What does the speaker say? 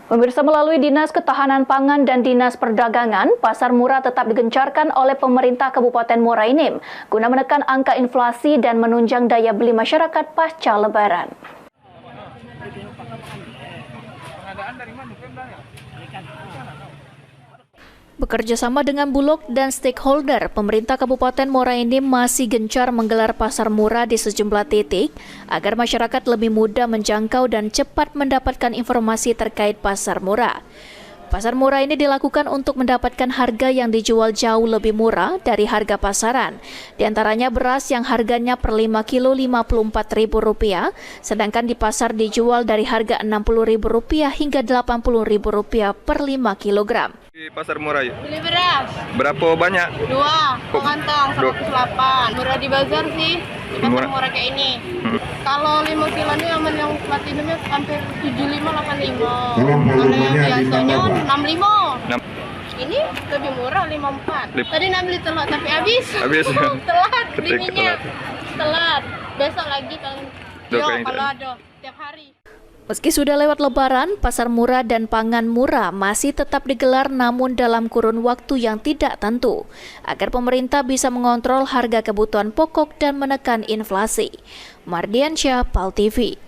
Pemirsa, melalui Dinas Ketahanan Pangan dan Dinas Perdagangan, pasar murah tetap digencarkan oleh pemerintah Kabupaten Muara Enim guna menekan angka inflasi dan menunjang daya beli masyarakat pasca Lebaran. Bekerja sama dengan Bulog dan stakeholder, pemerintah Kabupaten Muara Enim masih gencar menggelar pasar murah di sejumlah titik agar masyarakat lebih mudah menjangkau dan cepat mendapatkan informasi terkait pasar murah. Pasar murah ini dilakukan untuk mendapatkan harga yang dijual jauh lebih murah dari harga pasaran. Di antaranya beras yang harganya per 5 kilo Rp54.000, sedangkan di pasar dijual dari harga Rp60.000 hingga Rp80.000 per 5 kilogram. Di pasar murah yuk. Beli beras. Berapa banyak? 2, kantong 108. Murah di bazar sih. Di pasar murah kayak ini. Kalau 5 kilo ini yang platinumnya hampir 75-85. Kalau yang biasanya 65. Ini lebih murah 54. Tadi nak beli telur tapi habis. Telat beli minyak. Telat. Besok lagi kalau ada tiap hari. Meski sudah lewat Lebaran, pasar murah dan pangan murah masih tetap digelar namun dalam kurun waktu yang tidak tentu, agar pemerintah bisa mengontrol harga kebutuhan pokok dan menekan inflasi. Mardiansyah, PAL TV.